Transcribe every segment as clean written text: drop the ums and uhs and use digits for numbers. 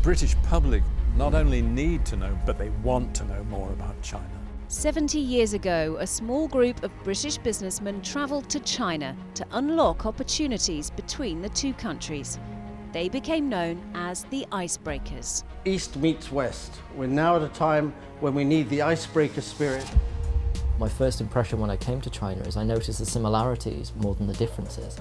British public not only need to know, but they want to know more about China. 70 years ago, a small group of British businessmen travelled to China to unlock opportunities between the two countries. They became known as the icebreakers. East meets West. We're now at a time when we need the icebreaker spirit. My first impression when I came to China is I noticed the similarities more than the differences.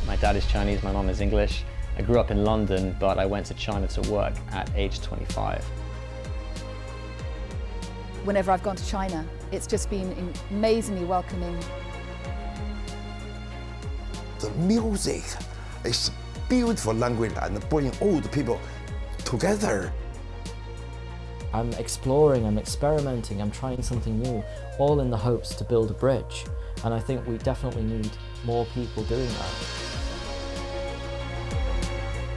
My dad is Chinese, my mum is English. I grew up in London, but I went to China to work at age 25. Whenever I've gone to China, it's just been amazingly welcoming. The music is beautiful language and bringing all the people together. I'm exploring, I'm experimenting, I'm trying something new, all in the hopes to build a bridge. And I think we definitely need more people doing that.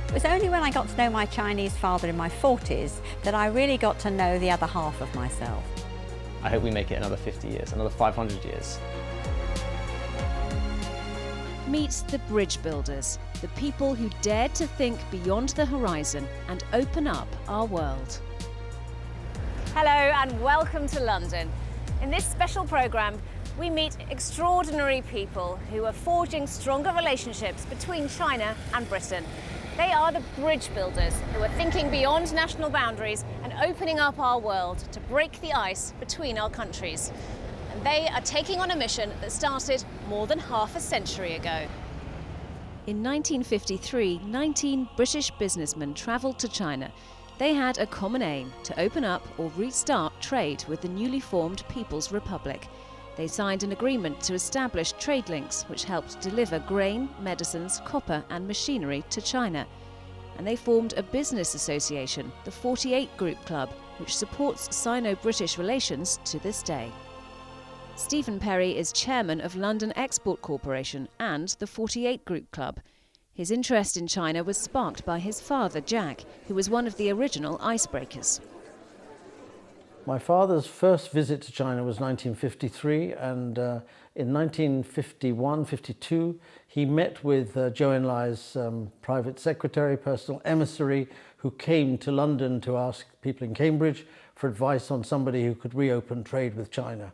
It was only when I got to know my Chinese father in my 40s that I really got to know the other half of myself. I hope we make it another 50 years, another 500 years. Meet the bridge builders, the people who dared to think beyond the horizon and open up our world. Hello and welcome to London. In this special programme, we meet extraordinary people who are forging stronger relationships between China and Britain. They are the bridge builders who are thinking beyond national boundaries and opening up our world to break the ice between our countries. And they are taking on a mission that started more than half a century ago. In 1953, 19 British businessmen travelled to China. They had a common aim: to open up or restart trade with the newly formed People's Republic. They signed an agreement to establish trade links which helped deliver grain, medicines, copper and machinery to China. And they formed a business association, the 48 Group Club, which supports Sino-British relations to this day. Stephen Perry is chairman of London Export Corporation and the 48 Group Club. His interest in China was sparked by his father, Jack, who was one of the original icebreakers. My father's first visit to China was 1953, and in 1951-52 he met with Zhou Enlai's private secretary, personal emissary, who came to London to ask people in Cambridge for advice on somebody who could reopen trade with China.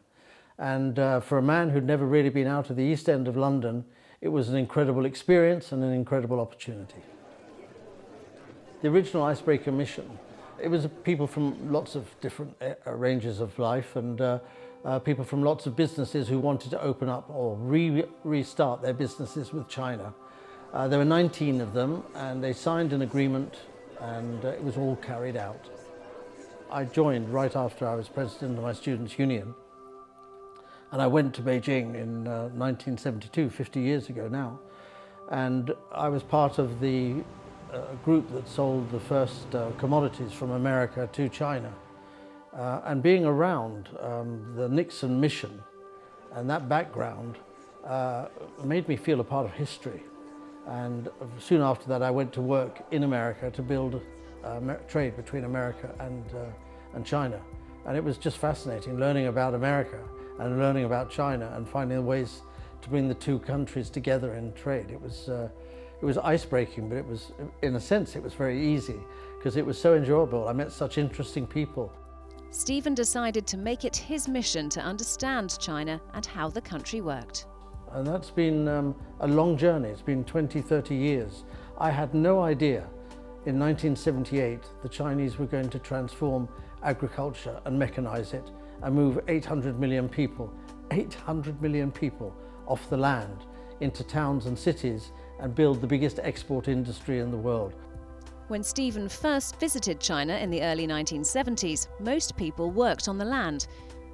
And for a man who'd never really been out of the East End of London, it was an incredible experience and an incredible opportunity. The original icebreaker mission, it was people from lots of different ranges of life and people from lots of businesses who wanted to open up or restart their businesses with China. There were 19 of them, and they signed an agreement, and it was all carried out. I joined right after I was president of my students' union, and I went to Beijing in 1972, 50 years ago now, and I was part of the group that sold the first commodities from America to China. And being around the Nixon mission and that background made me feel a part of history. And soon after that I went to work in America to build trade between America and China. And it was just fascinating learning about America and learning about China and finding ways to bring the two countries together in trade. It was ice-breaking, but it was, in a sense, it was very easy because it was so enjoyable. I met such interesting people. Stephen decided to make it his mission to understand China and how the country worked. And that's been a long journey. It's been 20, 30 years. I had no idea in 1978 the Chinese were going to transform agriculture and mechanize it and move 800 million people off the land into towns and cities and build the biggest export industry in the world. When Stephen first visited China in the early 1970s, most people worked on the land.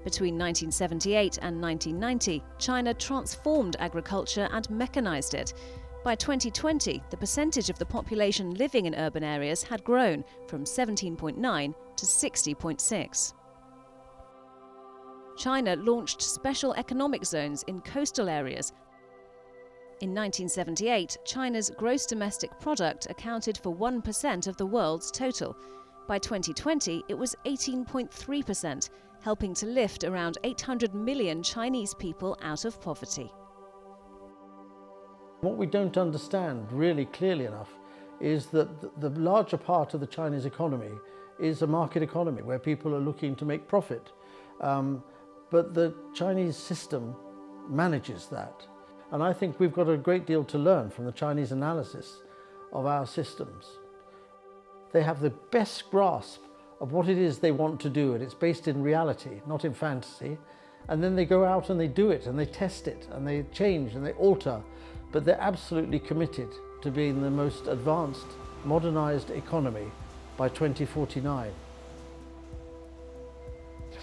Between 1978 and 1990, China transformed agriculture and mechanized it. By 2020, the percentage of the population living in urban areas had grown from 17.9 to 60.6. China launched special economic zones in coastal areas. In 1978, China's gross domestic product accounted for 1% of the world's total. By 2020, it was 18.3%, helping to lift around 800 million Chinese people out of poverty. What we don't understand really clearly enough is that the larger part of the Chinese economy is a market economy where people are looking to make profit. But the Chinese system manages that. And I think we've got a great deal to learn from the Chinese analysis of our systems. They have the best grasp of what it is they want to do, and it's based in reality, not in fantasy. And then they go out and they do it, and they test it, and they change and they alter, but they're absolutely committed to being the most advanced, modernized economy by 2049.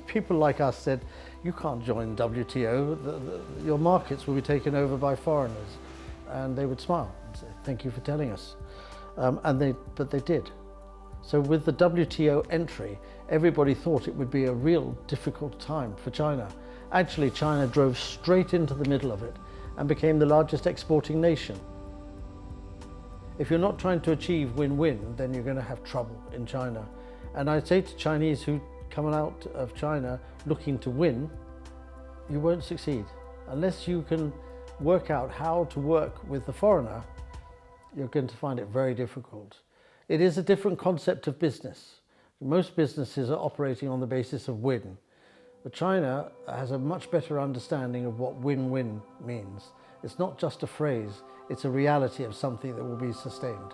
People like us said, you can't join WTO, your markets will be taken over by foreigners. And they would smile and say, thank you for telling us. But they did. So with the WTO entry, everybody thought it would be a real difficult time for China. Actually, China drove straight into the middle of it and became the largest exporting nation. If you're not trying to achieve win-win, then you're going to have trouble in China. And I say to Chinese who come out of China looking to win, you won't succeed. Unless you can work out how to work with the foreigner, you're going to find it very difficult. It is a different concept of business. Most businesses are operating on the basis of win. But China has a much better understanding of what win-win means. It's not just a phrase, it's a reality of something that will be sustained.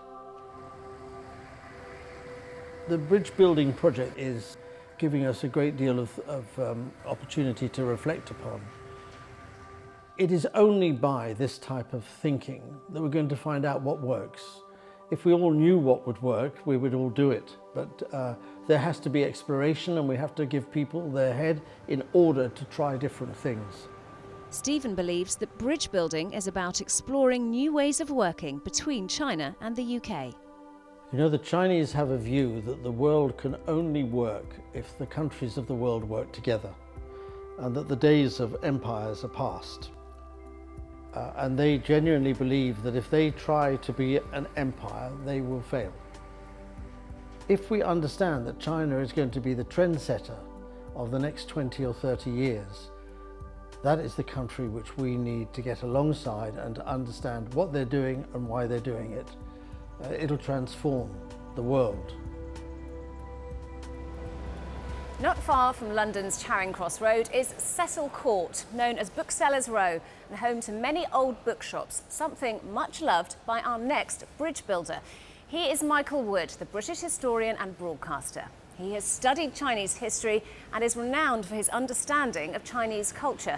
The bridge building project is giving us a great deal of opportunity to reflect upon. It is only by this type of thinking that we're going to find out what works. If we all knew what would work, we would all do it. But there has to be exploration, and we have to give people their head in order to try different things. Stephen believes that bridge building is about exploring new ways of working between China and the UK. You know, the Chinese have a view that the world can only work if the countries of the world work together, and that the days of empires are past. And they genuinely believe that if they try to be an empire, they will fail. If we understand that China is going to be the trendsetter of the next 20 or 30 years, that is the country which we need to get alongside and to understand what they're doing and why they're doing it. It'll transform the world. Not far from London's Charing Cross Road is Cecil Court, known as Booksellers' Row and home to many old bookshops, something much loved by our next bridge builder. He is Michael Wood, the British historian and broadcaster. He has studied Chinese history and is renowned for his understanding of Chinese culture.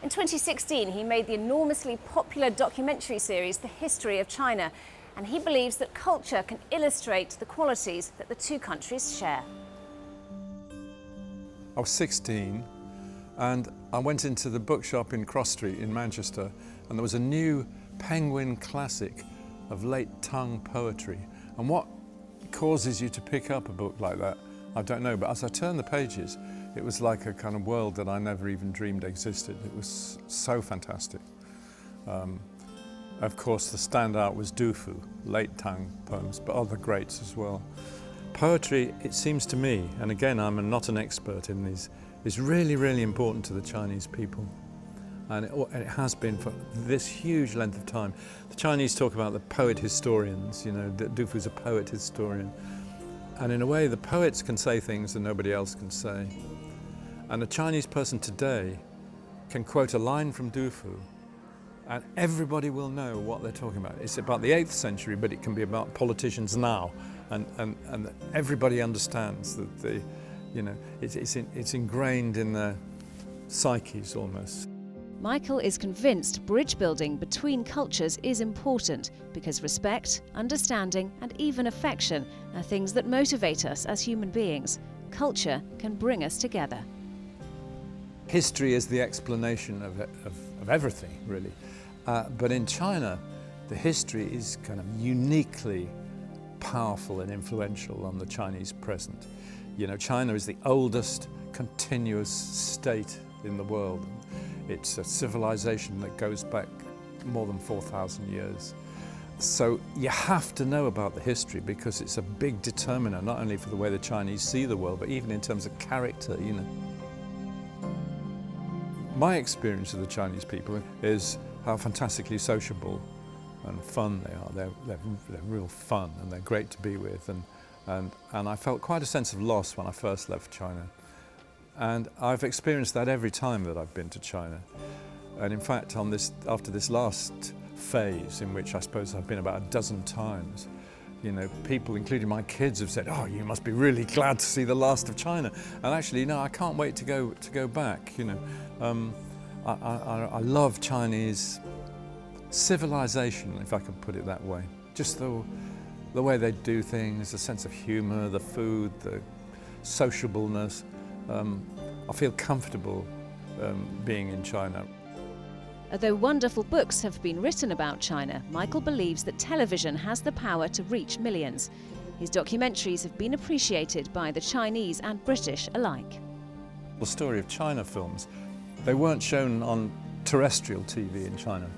In 2016, he made the enormously popular documentary series, The History of China, and he believes that culture can illustrate the qualities that the two countries share. I was 16 and I went into the bookshop in Cross Street in Manchester, and there was a new Penguin classic of late Tang poetry. And what causes you to pick up a book like that, I don't know, but as I turned the pages, it was like a kind of world that I never even dreamed existed. It was so fantastic. Of course, the standout was Du Fu, late Tang poems, but other greats as well. Poetry, it seems to me, and again I'm not an expert in these, is really, really important to the Chinese people. And it has been for this huge length of time. The Chinese talk about the poet historians, you know, Du Fu's a poet historian. And in a way, the poets can say things that nobody else can say. And a Chinese person today can quote a line from Du Fu, and everybody will know what they're talking about. It's about the 8th century, but it can be about politicians now. And everybody understands that it's ingrained in their psyches almost. Michael is convinced bridge building between cultures is important because respect, understanding, and even affection are things that motivate us as human beings. Culture can bring us together. History is the explanation of everything, really. But in China, the history is kind of uniquely powerful and influential on the Chinese present. You know, China is the oldest continuous state in the world. It's a civilization that goes back more than 4,000 years. So you have to know about the history because it's a big determiner, not only for the way the Chinese see the world, but even in terms of character, you know. My experience of the Chinese people is how fantastically sociable fun they are. They're real fun, and they're great to be with. And I felt quite a sense of loss when I first left China. And I've experienced that every time that I've been to China. And in fact, after this last phase, in which I suppose I've been about a dozen times, you know, people, including my kids, have said, "Oh, you must be really glad to see the last of China." And actually, no, I can't wait to go back. You know, I love Chinese civilization, if I can put it that way. Just the way they do things, the sense of humour, the food, the sociableness. I feel comfortable being in China. Although wonderful books have been written about China, Michael believes that television has the power to reach millions. His documentaries have been appreciated by the Chinese and British alike. The story of China films, they weren't shown on terrestrial TV in China,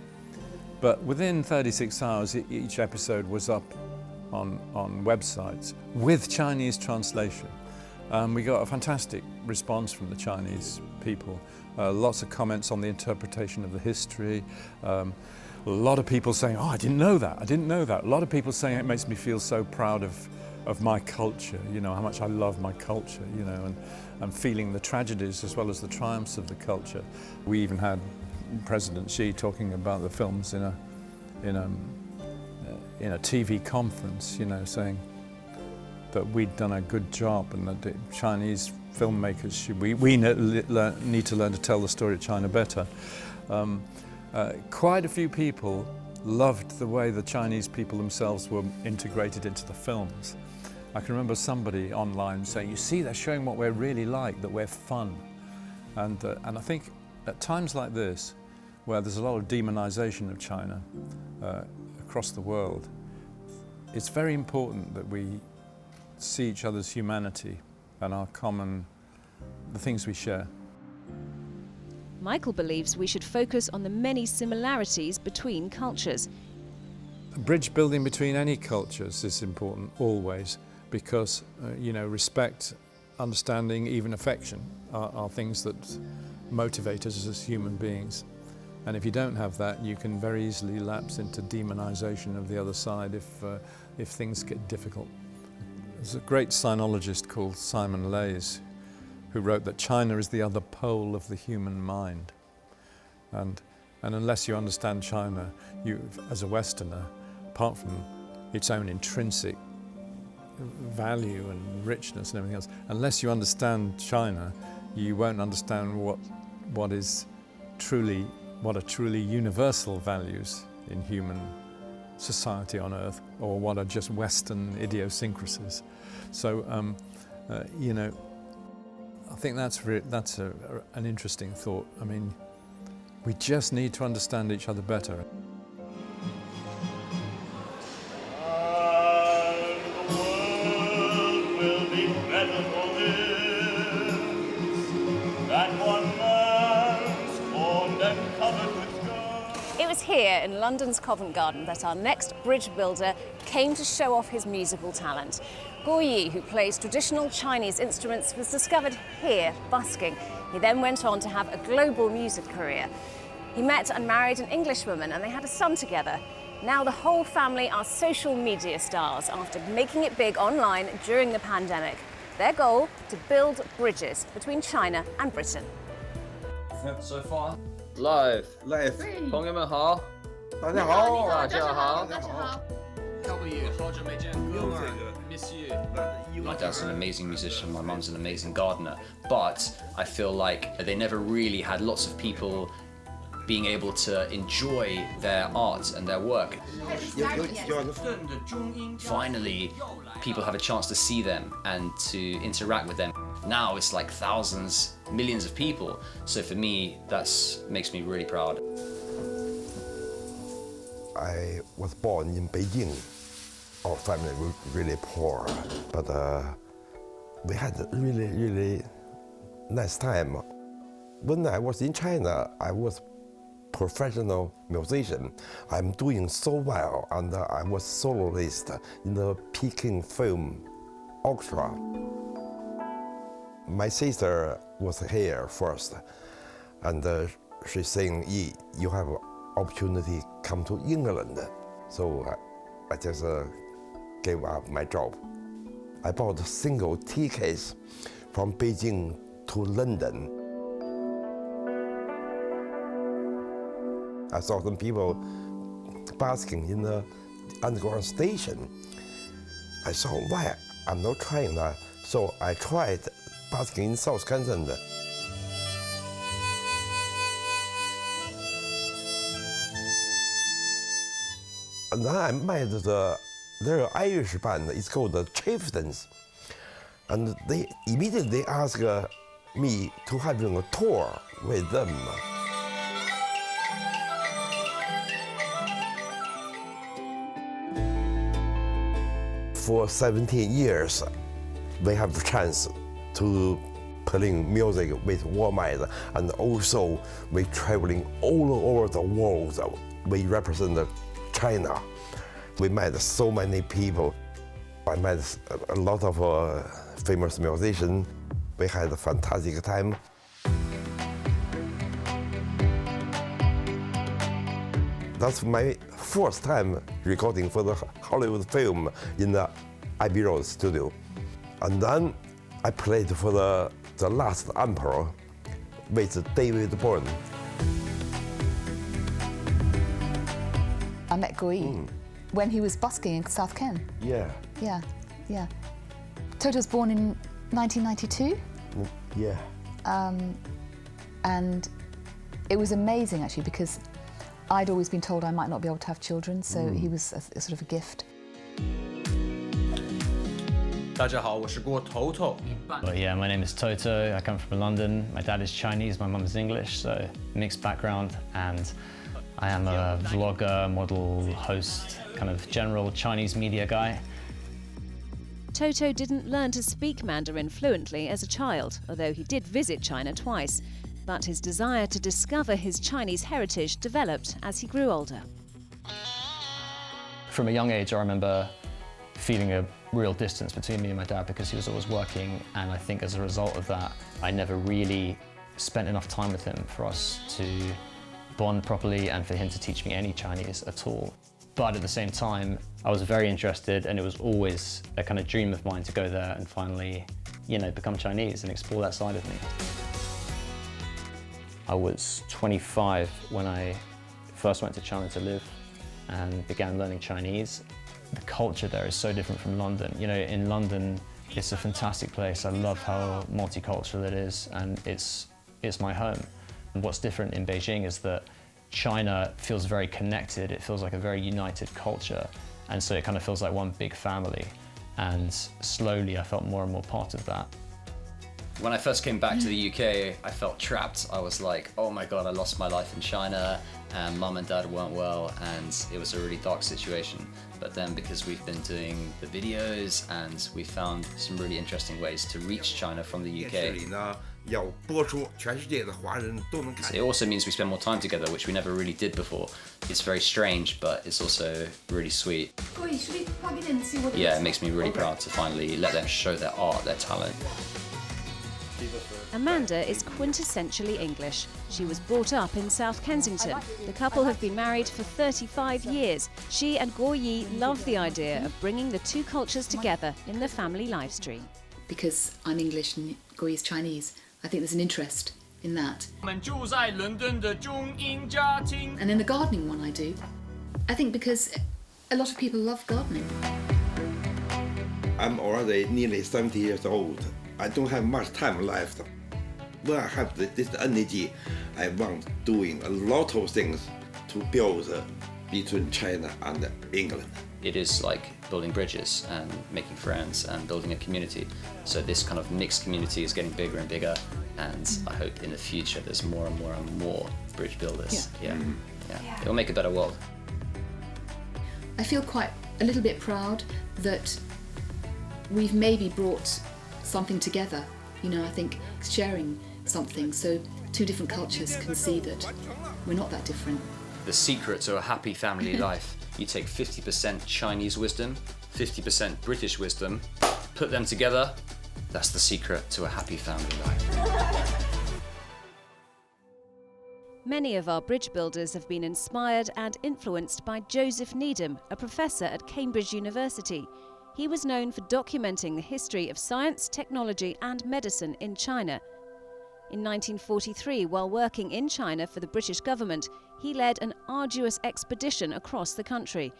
but within 36 hours each episode was up on websites with Chinese translation. We got a fantastic response from the Chinese people. Lots of comments on the interpretation of the history. A lot of people saying, "Oh, I didn't know that, I didn't know that." A lot of people saying it makes me feel so proud of my culture, you know, how much I love my culture, you know, and feeling the tragedies as well as the triumphs of the culture. We even had President Xi talking about the films in a TV conference, you know, saying that we'd done a good job and that the Chinese filmmakers we need to learn to tell the story of China better. Quite a few people loved the way the Chinese people themselves were integrated into the films. I can remember somebody online saying, "You see, they're showing what we're really like, that we're fun." And I think at times like this, where there's a lot of demonization of China across the world, it's very important that we see each other's humanity and the things we share. Michael believes we should focus on the many similarities between cultures. Bridge building between any cultures is important always, because you know, respect, understanding, even affection are things that motivate us as human beings. And if you don't have that, you can very easily lapse into demonization of the other side if things get difficult. There's a great sinologist called Simon Leys who wrote that China is the other pole of the human mind. And unless you understand China, you, as a Westerner, apart from its own intrinsic value and richness and everything else, unless you understand China, you won't understand what are truly universal values in human society on Earth, or what are just Western idiosyncrasies. So, you know, I think that's an interesting thought. I mean, we just need to understand each other better. It was here in London's Covent Garden that our next bridge builder came to show off his musical talent. Guo Yi, who plays traditional Chinese instruments, was discovered here busking. He then went on to have a global music career. He met and married an Englishwoman and they had a son together. Now the whole family are social media stars after making it big online during the pandemic. Their goal, to build bridges between China and Britain. So far, live， 朋友们好，大家好，大家好。 My dad's an amazing musician, my mum's an amazing gardener, but I feel like they never really had lots of people being able to enjoy their art and their work. Finally, people have a chance to see them and to interact with them. Now it's like thousands, millions of people, so for me, that makes me really proud. I was born in Beijing. Our family was really poor, but we had a really, really nice time. When I was in China, I was professional musician. I'm doing so well, and I was soloist in the Peking Film Orchestra. My sister was here first, and she's saying, "Yi, you have opportunity come to England." So I just gave up my job. I bought a single ticket from Beijing to London. I saw some people basking in the underground station. I saw why I'm not trying that. So I tried basking in South Kensington. And then I met their Irish band. It's called the Chieftains. And they immediately asked me to have a tour with them. For 17 years, we have the chance to playing music with worldwide, and also we traveling all over the world. We represent China. We met so many people. I met a lot of famous musicians. We had a fantastic time. That's my first time recording for the Hollywood film in the Abbey Road studio. And then I played for the Last Emperor with David Byrne. I met Goi when he was busking in South Ken. Yeah. Yeah, yeah. Toto was born in 1992. Yeah. And it was amazing actually because I'd always been told I might not be able to have children, so he was a sort of a gift. 大家好，我是郭头头。 Well, yeah, my name is Toto. I come from London. My dad is Chinese, my mum is English, so mixed background. And I am a vlogger, model, host, kind of general Chinese media guy. Toto didn't learn to speak Mandarin fluently as a child, although he did visit China twice. But his desire to discover his Chinese heritage developed as he grew older. From a young age, I remember feeling a real distance between me and my dad because he was always working, and I think as a result of that, I never really spent enough time with him for us to bond properly and for him to teach me any Chinese at all. But at the same time, I was very interested, and it was always a kind of dream of mine to go there and finally, you know, become Chinese and explore that side of me. I was 25 when I first went to China to live and began learning Chinese. The culture there is so different from London. You know, in London, it's a fantastic place. I love how multicultural it is, and it's my home. And what's different in Beijing is that China feels very connected. It feels like a very united culture. And so it kind of feels like one big family. And slowly I felt more and more part of that. When I first came back to the UK, I felt trapped. I was like, oh my God, I lost my life in China, and mum and dad weren't well, and it was a really dark situation. But then because we've been doing the videos and we found some really interesting ways to reach China from the UK. It also means we spend more time together, which we never really did before. It's very strange, but it's also really sweet. Should we plug it in and see what Yeah, it makes me really proud to finally let them show their art, their talent. Amanda is quintessentially English. She was brought up in South Kensington. The couple have been married for 35 years. She and Guo Yi love the idea of bringing the two cultures together in the family live stream. Because I'm English and Guo Yi's Chinese, I think there's an interest in that. And in the gardening one I do, I think because a lot of people love gardening. I'm already nearly 70 years old. I don't have much time left. When I have this energy, I want doing a lot of things to build between China and England. It is like building bridges and making friends and building a community. So this kind of mixed community is getting bigger and bigger, and I hope in the future there's more and more and more bridge builders. Yeah. It will make a better world. I feel quite a little bit proud that we've maybe brought something together. You know, I think sharing something so two different cultures can see that we're not that different. The secret to a happy family life, you take 50% Chinese wisdom, 50% British wisdom, put them together, that's the secret to a happy family life. Many of our bridge builders have been inspired and influenced by Joseph Needham, a professor at Cambridge University. He was known for documenting the history of science, technology and medicine in China. In 1943, while working in China for the British government, he led an arduous expedition across the country.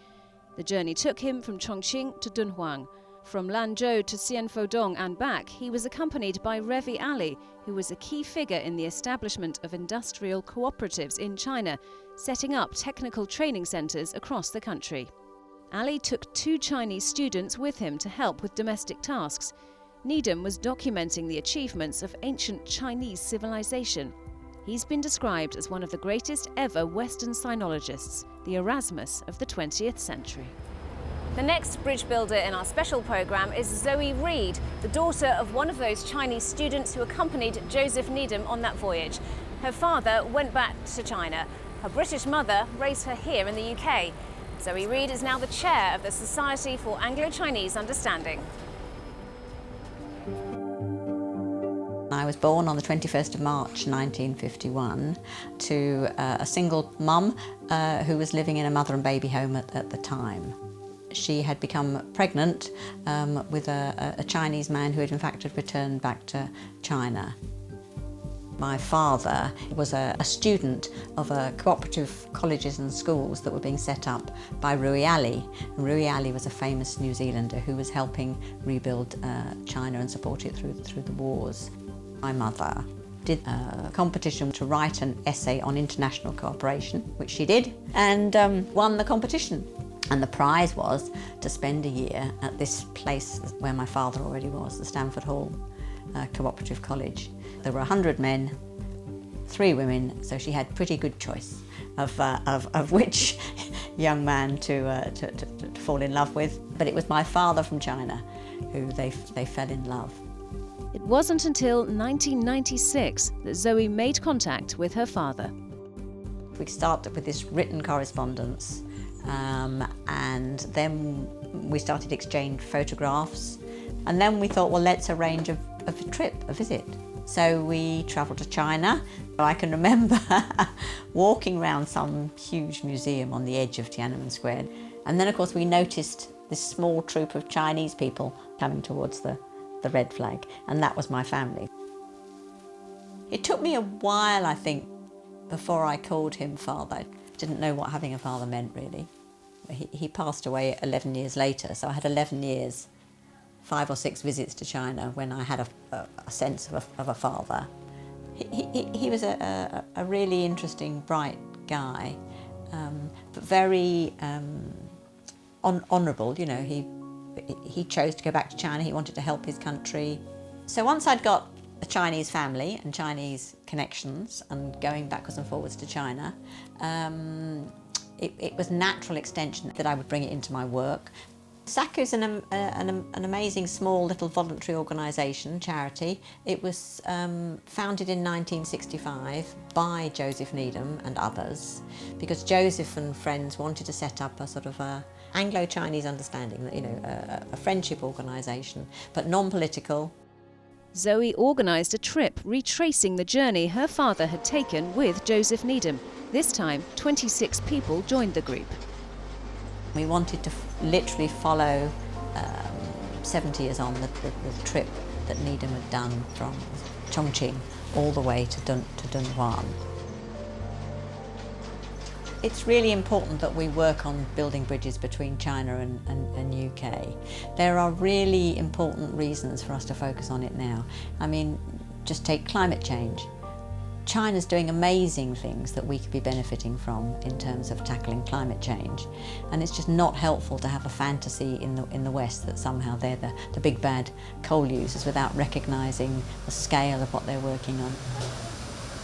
The journey took him from Chongqing to Dunhuang. From Lanzhou to Xianfodong and back, he was accompanied by Revi Ali, who was a key figure in the establishment of industrial cooperatives in China, setting up technical training centres across the country. Ali took 2 Chinese students with him to help with domestic tasks. Needham was documenting the achievements of ancient Chinese civilization. He's been described as one of the greatest ever Western sinologists, the Erasmus of the 20th century. The next bridge builder in our special programme is Zoe Reed, the daughter of one of those Chinese students who accompanied Joseph Needham on that voyage. Her father went back to China. Her British mother raised her here in the UK. Zoe Reed is now the chair of the Society for Anglo-Chinese Understanding. I was born on the 21st of March 1951 to a single mum who was living in a mother and baby home at the time. She had become pregnant with a Chinese man who had in fact returned back to China. My father was a student of cooperative colleges and schools that were being set up by Rui Ali. And Rui Ali was a famous New Zealander who was helping rebuild China and support it through the wars. My mother did a competition to write an essay on international cooperation, which she did, and won the competition. And the prize was to spend a year at this place where my father already was, the Stamford Hall Cooperative College. There were 100 men, 3 women, so she had pretty good choice of which young man to fall in love with. But it was my father from China who they fell in love. It wasn't until 1996 that Zoe made contact with her father. We started with this written correspondence, and then we started to exchange photographs, and then we thought, well, let's arrange a trip, a visit. So we travelled to China. I can remember walking around some huge museum on the edge of Tiananmen Square, and then of course we noticed this small troop of Chinese people coming towards the red flag, and that was my family. It took me a while, I think, before I called him father. I didn't know what having a father meant, really. He passed away 11 years later, so I had 11 years, 5 or 6 visits to China when I had a sense of a father. He was a really interesting, bright guy, but very honourable, you know. He chose to go back to China. He wanted to help his country. So once I'd got a Chinese family and Chinese connections and going backwards and forwards to China, it was a natural extension that I would bring it into my work. SACU is an amazing small little voluntary organisation, charity. It was founded in 1965 by Joseph Needham and others, because Joseph and friends wanted to set up a sort of a Anglo-Chinese understanding, you know, a friendship organisation, but non-political. Zoe organised a trip retracing the journey her father had taken with Joseph Needham. This time, 26 people joined the group. We wanted to literally follow 70 years on the trip that Needham had done from Chongqing all the way to Dunhuang. It's really important that we work on building bridges between China and UK. There are really important reasons for us to focus on it now. I mean, just take climate change. China's doing amazing things that we could be benefiting from in terms of tackling climate change, and it's just not helpful to have a fantasy in the West that somehow they're the big bad coal users without recognising the scale of what they're working on.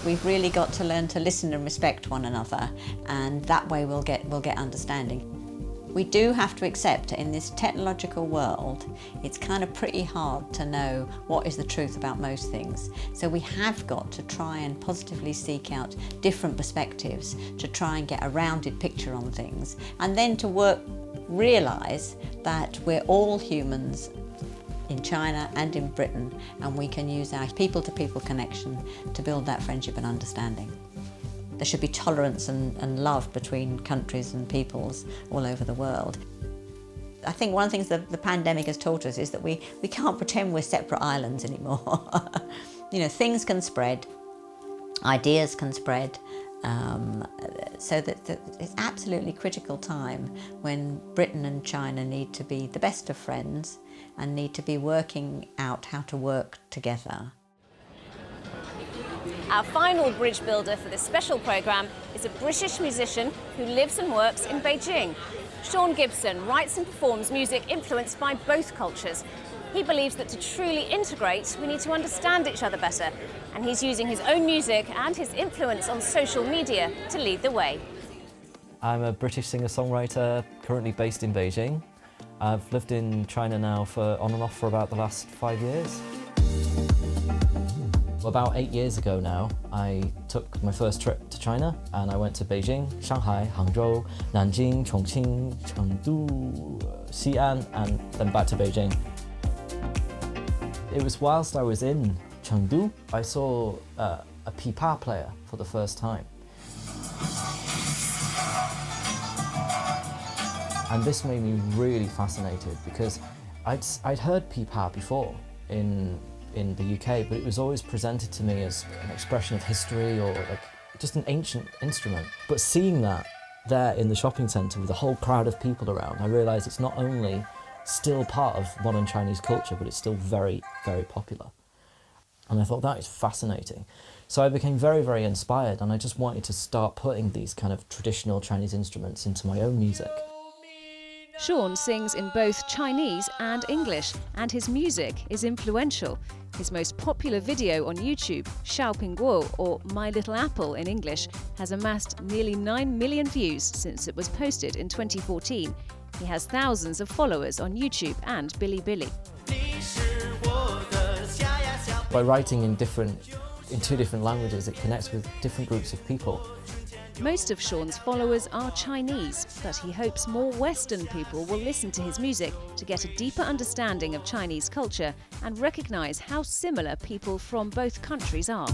We've really got to learn to listen and respect one another, and that way we'll get understanding. We do have to accept in this technological world, it's kind of pretty hard to know what is the truth about most things. So we have got to try and positively seek out different perspectives to try and get a rounded picture on things, and then to realise that we're all humans in China and in Britain, and we can use our people-to-people connection to build that friendship and understanding. there should be tolerance and love between countries and peoples all over the world. I think one of the things that the pandemic has taught us is that we can't pretend we're separate islands anymore. You know, things can spread, ideas can spread, so that it's absolutely critical time when Britain and China need to be the best of friends and need to be working out how to work together. Our final bridge builder for this special programme is a British musician who lives and works in Beijing. Shaun Gibson writes and performs music influenced by both cultures. He believes that to truly integrate, we need to understand each other better, and he's using his own music and his influence on social media to lead the way. I'm a British singer-songwriter currently based in Beijing. I've lived in China now on and off for about the last 5 years. About 8 years ago now, I took my first trip to China and I went to Beijing, Shanghai, Hangzhou, Nanjing, Chongqing, Chengdu, Xi'an, and then back to Beijing. It was whilst I was in Chengdu, I saw a pipa player for the first time. And this made me really fascinated because I'd heard pipa before in the UK, but it was always presented to me as an expression of history or like just an ancient instrument. But seeing that there in the shopping centre with a whole crowd of people around, I realised it's not only still part of modern Chinese culture, but it's still very, very popular. And I thought that is fascinating. So I became very, very inspired, and I just wanted to start putting these kind of traditional Chinese instruments into my own music. Shaun sings in both Chinese and English, and his music is influential. His most popular video on YouTube, Xiao Pingguo, or My Little Apple in English, has amassed nearly 9 million views since it was posted in 2014. He has thousands of followers on YouTube and Bilibili. By writing in two different languages, it connects with different groups of people. Most of Shaun's followers are Chinese, but he hopes more Western people will listen to his music to get a deeper understanding of Chinese culture and recognise how similar people from both countries are.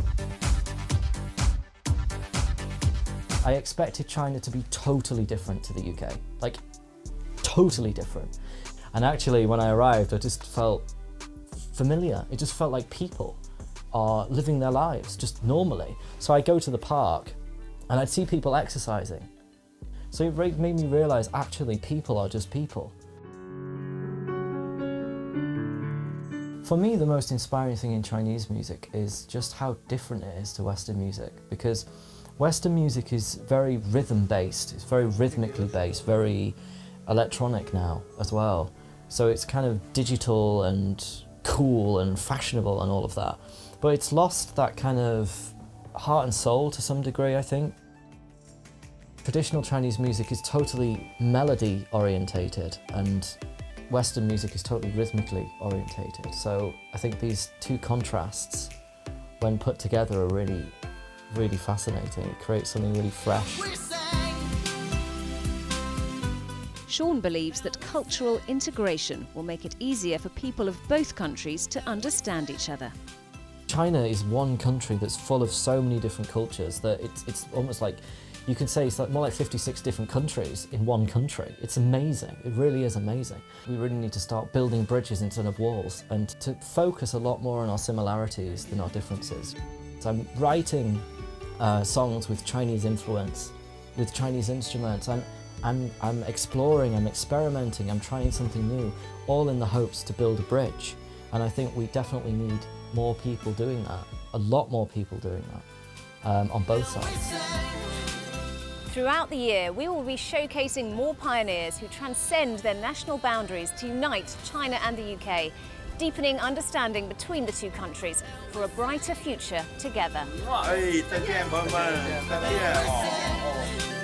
I expected China to be totally different to the UK, like totally different. And actually, when I arrived, I just felt familiar. It just felt like people are living their lives just normally. So I go to the park and I'd see people exercising. So it made me realise, actually, people are just people. For me, the most inspiring thing in Chinese music is just how different it is to Western music, because Western music is very rhythm-based, it's very rhythmically based, very electronic now as well. So it's kind of digital and cool and fashionable and all of that. But it's lost that kind of heart and soul to some degree, I think. Traditional Chinese music is totally melody orientated and Western music is totally rhythmically orientated. So I think these two contrasts, when put together, are really, really fascinating. It creates something really fresh. Shaun believes that cultural integration will make it easier for people of both countries to understand each other. China is one country that's full of so many different cultures that it's almost like, you can say it's like more like 56 different countries in one country. It's amazing, it really is amazing. We really need to start building bridges instead of walls and to focus a lot more on our similarities than our differences. So I'm writing songs with Chinese influence, with Chinese instruments. I'm exploring, I'm experimenting, I'm trying something new, all in the hopes to build a bridge. And I think we definitely need more people doing that, a lot more people doing that, on both sides. Throughout the year, we will be showcasing more pioneers who transcend their national boundaries to unite China and the UK, deepening understanding between the two countries for a brighter future together. 再见，朋友们，再见。